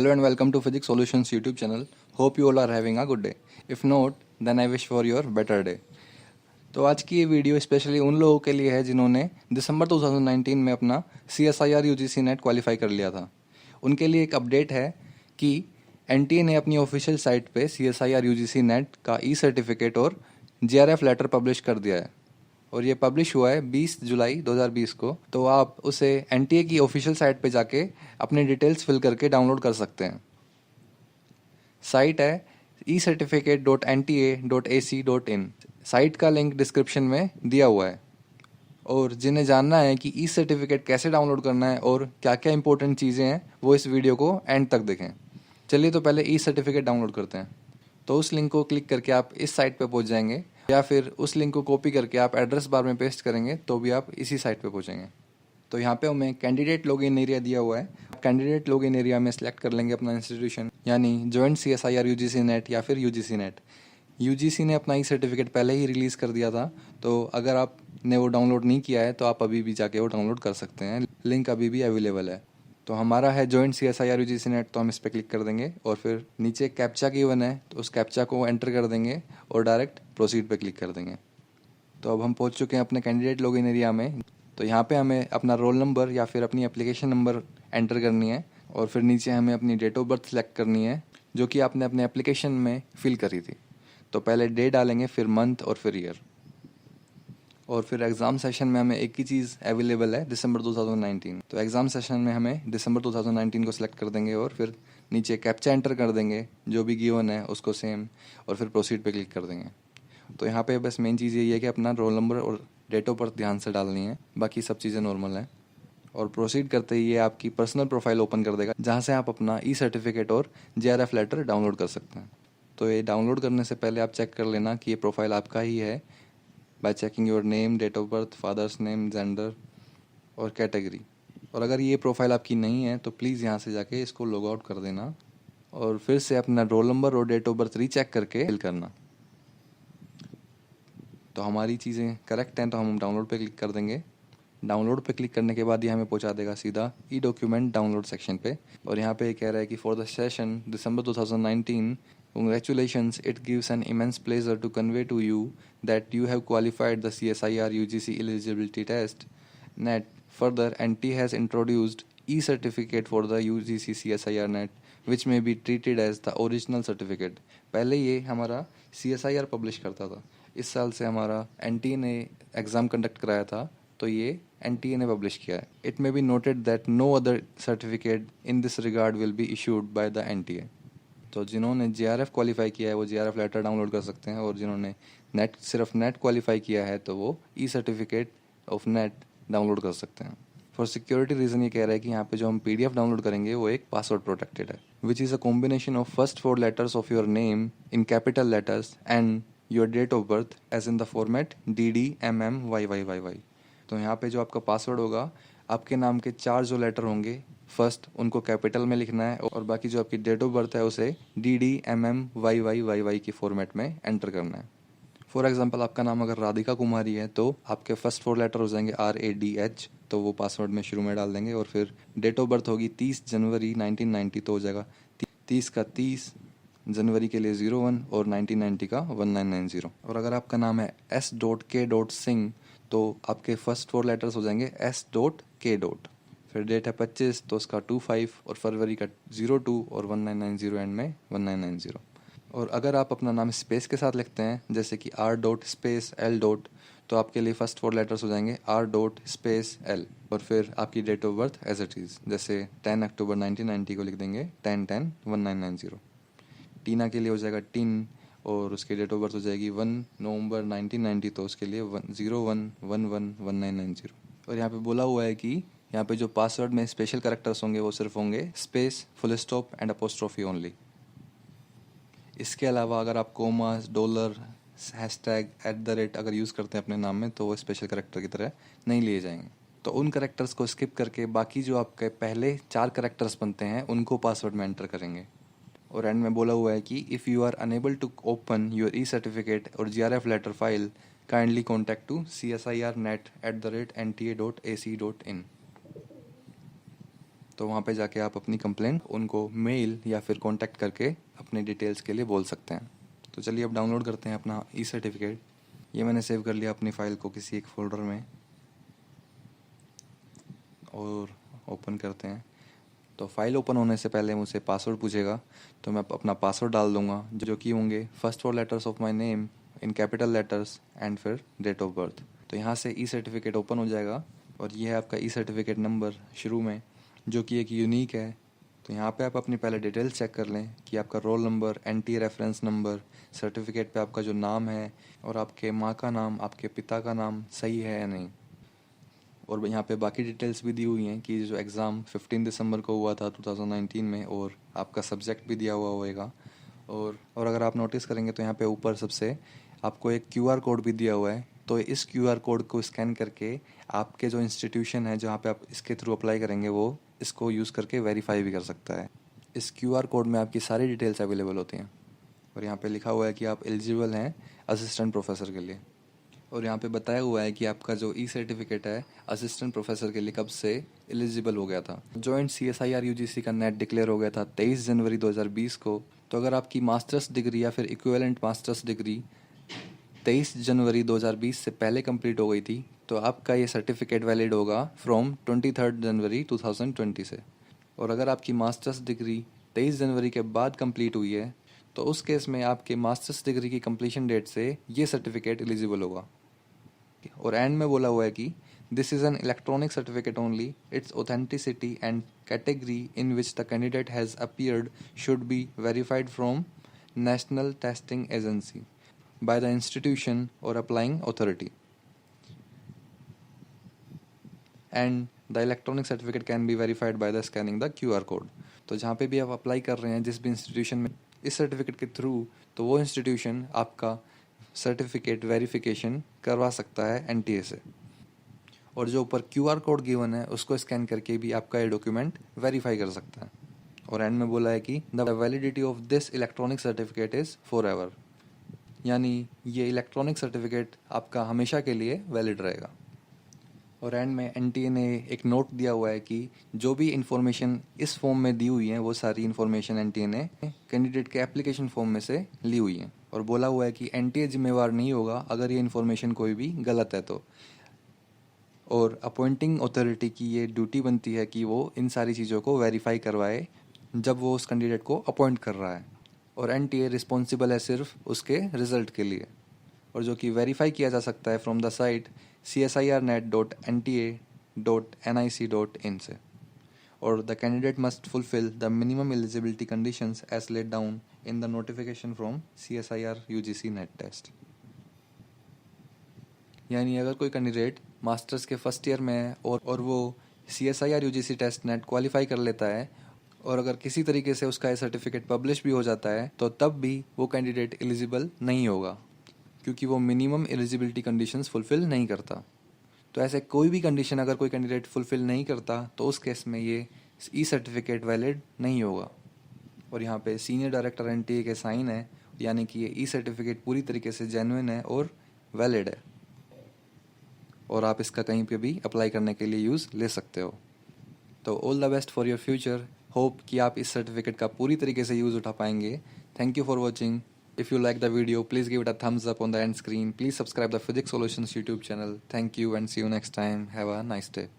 Hello and welcome to Physics Solutions YouTube channel. Hope you all are having a good day. If not, then I wish for your better day. तो आज की ये video specially उन लोगों के लिए है जिन्होंने दिसंबर 2019 में अपना CSIR UGC नेट क्वालिफाई कर लिया था। उनके लिए एक अपडेट है कि NTA ने अपनी ऑफिशियल साइट पे CSIR UGC नेट का ई सर्टिफिकेट और JRF लेटर पब्लिश कर दिया है और ये पब्लिश हुआ है 20 जुलाई 2020 को। तो आप उसे NTA की ऑफिशियल साइट पे जाके अपने डिटेल्स फिल करके डाउनलोड कर सकते हैं। साइट है ecertificate.nta.ac.in। साइट का लिंक डिस्क्रिप्शन में दिया हुआ है। और जिन्हें जानना है कि ई सर्टिफिकेट कैसे डाउनलोड करना है और क्या क्या इंपॉर्टेंट चीज़ें हैं, वो इस वीडियो को एंड तक देखें। चलिए तो पहले ई सर्टिफिकेट डाउनलोड करते हैं। तो उस लिंक को क्लिक करके आप इस साइट पे पहुंच जाएंगे, या फिर उस लिंक को कॉपी करके आप एड्रेस बार में पेस्ट करेंगे तो भी आप इसी साइट पे पहुंचेंगे। तो यहाँ पे हमें कैंडिडेट लॉगिन एरिया दिया हुआ है। कैंडिडेट लॉगिन एरिया में सिलेक्ट कर लेंगे अपना इंस्टीट्यूशन, यानी जॉइंट CSIR UGC नेट या फिर UGC नेट। UGC ने अपना ई सर्टिफिकेट पहले ही रिलीज़ कर दिया था, तो अगर आपने वो डाउनलोड नहीं किया है तो आप अभी भी जाके वो डाउनलोड कर सकते हैं। लिंक अभी भी अवेलेबल है। तो हमारा है जॉइंट CSIR UGC नेट, तो हम इस पर क्लिक कर देंगे और फिर नीचे कैप्चा गिवन है तो उस कैप्चा को एंटर कर देंगे और डायरेक्ट प्रोसीड पे क्लिक कर देंगे। तो अब हम पहुंच चुके हैं अपने कैंडिडेट लॉगिन एरिया में। तो यहाँ पे हमें अपना रोल नंबर या फिर अपनी एप्लीकेशन नंबर एंटर करनी है और फिर नीचे हमें अपनी डेट ऑफ बर्थ सेलेक्ट करनी है जो कि आपने अपने एप्लीकेशन में फिल करी थी। तो पहले डे डालेंगे, फिर मंथ और फिर ईयर। और फिर एग्ज़ाम सेशन में हमें एक ही चीज़ अवेलेबल है, दिसंबर 2019। तो एग्ज़ाम सेशन में हमें दिसंबर 2019 को सिलेक्ट कर देंगे और फिर नीचे कैप्चा एंटर कर देंगे जो भी गिवन है उसको सेम, और फिर प्रोसीड पे क्लिक कर देंगे। तो यहाँ पे बस मेन चीज़ यही है कि अपना रोल नंबर और डेट ऑफ बर्थ ध्यान से डालनी है, बाकी सब चीज़ें नॉर्मल हैं। और प्रोसीड करते ही ये आपकी पर्सनल प्रोफाइल ओपन कर देगा जहाँ से आप अपना ई सर्टिफिकेट और JRF लेटर डाउनलोड कर सकते हैं। तो ये डाउनलोड करने से पहले आप चेक कर लेना कि ये प्रोफाइल आपका ही है by checking your name, date of birth, father's name, gender और कैटेगरी। और अगर ये प्रोफाइल आपकी नहीं है तो प्लीज़ यहाँ से जाके इसको लॉग आउट कर देना और फिर से अपना रोल नंबर और डेट ऑफ बर्थ रीचेक करके फिल करना। तो हमारी चीज़ें करेक्ट हैं तो हम डाउनलोड पे क्लिक कर देंगे। डाउनलोड पे क्लिक करने के बाद ये हमें पहुंचा देगा सीधा ई डॉक्यूमेंट डाउनलोड सेक्शन पे। और यहाँ पे कह रहा है कि for the session December 2019 congratulations, it gives an immense pleasure to convey to you that you have qualified the CSIR UGC eligibility test net. Further, NT has introduced e-certificate for the UGC CSIR net which may be treated as the original certificate. पहले ये हमारा CSIR publish करता था, इस साल से हमारा NTA ने एग्ज़ाम कंडक्ट कराया था तो ये NTA ने पब्लिश किया है। It may be noted that no other certificate in this regard will be issued by the NTA। तो जिन्होंने JRF क्वालिफाई किया है वो JRF लेटर डाउनलोड कर सकते हैं, और जिन्होंने नेट सिर्फ नेट क्वालिफाई किया है तो वो ई सर्टिफिकेट ऑफ नेट डाउनलोड कर सकते हैं। फॉर सिक्योरिटी रीज़न ये कह रहा है कि यहाँ पे जो हम PDF डाउनलोड करेंगे वो एक पासवर्ड प्रोटेक्टेड है, which is a combination of first 4 letters of your name in capital letters and your date of birth as in the format DDMMYYYY। तो यहाँ पे जो आपका पासवर्ड होगा, आपके नाम के 4 जो लेटर होंगे फर्स्ट उनको कैपिटल में लिखना है और बाकी जो आपकी डेट ऑफ बर्थ है उसे DDMMYYYY की फॉर्मेट में एंटर करना है। फॉर एग्जांपल आपका नाम अगर राधिका कुमारी है तो आपके फर्स्ट 4 लेटर हो जाएंगे RADH, तो वो पासवर्ड में शुरू में डाल देंगे। और फिर डेट ऑफ बर्थ होगी 30 जनवरी 1990, तो हो जाएगा 30 का 30 जनवरी के लिए 01 और 1990 का 1990। और अगर आपका नाम है S.K. सिंह तो आपके फर्स्ट 4 लेटर्स हो जाएंगे S.K. फिर डेट है 25 तो उसका 25 और फरवरी का 02 और 1990 एंड में 1990। और अगर आप अपना नाम स्पेस के साथ लिखते हैं जैसे कि R. Space L. तो आपके लिए फर्स्ट 4 लेटर्स हो जाएंगे R. Space L। और फिर आपकी date of birth as it is, जैसे 10 अक्टूबर 1990 को लिख देंगे 10/10/1990। टीना के लिए हो जाएगा टिन और उसकी डेट ऑफ बर्थ हो जाएगी 1 नवंबर 1990, तो उसके लिए 01/11/1990। और यहाँ पे बोला हुआ है कि यहाँ पे जो पासवर्ड में स्पेशल कैरेक्टर्स होंगे वो सिर्फ होंगे space, full stop and apostrophe only. इसके अलावा अगर आप कोमास, डॉलर, हैशटैग, @ अगर यूज़ करते हैं अपने नाम में तो वो स्पेशल कैरेक्टर की तरह नहीं लिए जाएंगे। तो उन कैरेक्टर्स को स्किप करके बाकी जो आपके पहले 4 कैरेक्टर्स बनते हैं उनको पासवर्ड में एंटर करेंगे। और एंड में बोला हुआ है कि if you are unable to open your e certificate और JRF letter file kindly contact to CSIRnet@nta.ac.in। तो वहाँ पे जाके आप अपनी कंप्लेंट उनको मेल या फिर कांटेक्ट करके अपने डिटेल्स के लिए बोल सकते हैं। तो चलिए अब डाउनलोड करते हैं अपना ई सर्टिफिकेट। ये मैंने सेव कर लिया अपनी फ़ाइल को किसी एक फ़ोल्डर में और ओपन करते हैं। तो फाइल ओपन होने से पहले मुझसे पासवर्ड पूछेगा, तो मैं अपना पासवर्ड डाल दूंगा जो कि होंगे first 4 letters of my name in capital letters and फिर डेट ऑफ बर्थ। तो यहाँ से ई सर्टिफिकेट ओपन हो जाएगा और ये है आपका ई सर्टिफिकेट नंबर शुरू में, जो कि एक यूनिक है। तो यहाँ पे आप अपनी पहले डिटेल्स चेक कर लें कि आपका roll number, NT reference number, certificate पे आपका जो नाम है और आपके माँ का नाम, आपके पिता का नाम सही है या नहीं। और यहाँ पे बाकी डिटेल्स भी दी हुई हैं कि जो एग्ज़ाम 15 दिसंबर को हुआ था 2019 में, और आपका सब्जेक्ट भी दिया हुआ होएगा। और अगर आप नोटिस करेंगे तो यहाँ पे ऊपर सबसे आपको एक क्यूआर कोड भी दिया हुआ है। तो इस क्यूआर कोड को स्कैन करके आपके जो इंस्टीट्यूशन है जहाँ पे आप इसके थ्रू अप्लाई करेंगे वो इसको यूज़ करके वेरीफाई भी कर सकता है। इस क्यूआर कोड में आपकी सारी डिटेल्स अवेलेबल होती हैं और यहाँ पे लिखा हुआ है कि आप एलिजिबल हैं असिस्टेंट प्रोफेसर के लिए। और यहाँ पे बताया हुआ है कि आपका जो ई सर्टिफिकेट है असिस्टेंट प्रोफेसर के लिए कब से एलिजिबल हो गया था। जॉइंट CSIR UGC का नेट डिक्लेयर हो गया था 23 जनवरी 2020 को। तो अगर आपकी मास्टर्स डिग्री या फिर इक्विवेलेंट मास्टर्स डिग्री 23 जनवरी 2020 से पहले कंप्लीट हो गई थी तो आपका ये सर्टिफिकेट वैलिड होगा फ्रॉम 23 जनवरी 2020 से। और अगर आपकी मास्टर्स डिग्री 23 जनवरी के बाद कंप्लीट हुई है तो उस केस में आपके मास्टर्स डिग्री की कंप्लीशन डेट से ये सर्टिफिकेट एलिजिबल होगा। और एंड में बोला हुआ है कि this is an electronic certificate only, it's authenticity and category in which the candidate has appeared should be verified from national testing agency by the institution or applying authority, and the electronic certificate can be verified by the scanning the QR code। तो जहाँ पे भी आप apply कर रहे हैं जिस भी इंस्टीट्यूशन में इस सर्टिफिकेट के थ्रू, तो वो इंस्टीट्यूशन आपका सर्टिफिकेट वेरिफिकेशन करवा सकता है NTA से। और जो ऊपर QR कोड गिवन है उसको स्कैन करके भी आपका ये डॉक्यूमेंट वेरीफाई कर सकता है। और एंड में बोला है कि the validity of this electronic certificate is for ever, यानी ये इलेक्ट्रॉनिक सर्टिफिकेट आपका हमेशा के लिए वैलिड रहेगा। और एंड में NTA ने एक नोट दिया हुआ है कि जो भी इंफॉर्मेशन इस फॉर्म में दी हुई है वो सारी इंफॉर्मेशन NTA ने कैंडिडेट के एप्लीकेशन फॉर्म में से ली हुई है। और बोला हुआ है कि NTA जिम्मेवार नहीं होगा अगर ये इंफॉर्मेशन कोई भी गलत है तो। और अपॉइंटिंग अथॉरिटी की ये ड्यूटी बनती है कि वो इन सारी चीज़ों को वेरीफाई करवाए जब वो उस कैंडिडेट को अपॉइंट कर रहा है। और NTA रिस्पॉन्सिबल है सिर्फ उसके रिजल्ट के लिए, और जो कि वेरीफाई किया जा सकता है फ्रॉम द साइट csirnet.nta.nic.in से। और the candidate must fulfil the minimum eligibility conditions as laid down in the notification from CSIR UGC net test. यानी अगर कोई कैंडिडेट मास्टर्स के फर्स्ट ईयर में है और वो CSIR UGC test net qualify कर लेता है और अगर किसी तरीके से उसका ये सर्टिफिकेट पब्लिश भी हो जाता है तो तब भी वो कैंडिडेट एलिजिबल नहीं होगा क्योंकि वो मिनिमम एलिजिबिलिटी कंडीशंस फुलफिल नहीं करता। तो ऐसे कोई भी कंडीशन अगर कोई कैंडिडेट फुलफिल नहीं करता तो उस केस में ये ई सर्टिफिकेट वैलिड नहीं होगा। और यहाँ पे सीनियर डायरेक्टर NTA के साइन है, यानी कि ये ई सर्टिफिकेट पूरी तरीके से जेन्युइन है और वैलिड है और आप इसका कहीं पे भी अप्लाई करने के लिए यूज़ ले सकते हो। तो all the best for your future. Hope कि आप इस सर्टिफिकेट का पूरी तरीके से यूज़ उठा पाएंगे। Thank you for watching. If you like the video, please give it a thumbs up on the end screen. Please subscribe the Physics Solutions YouTube channel. Thank you and see you next time. Have a nice day.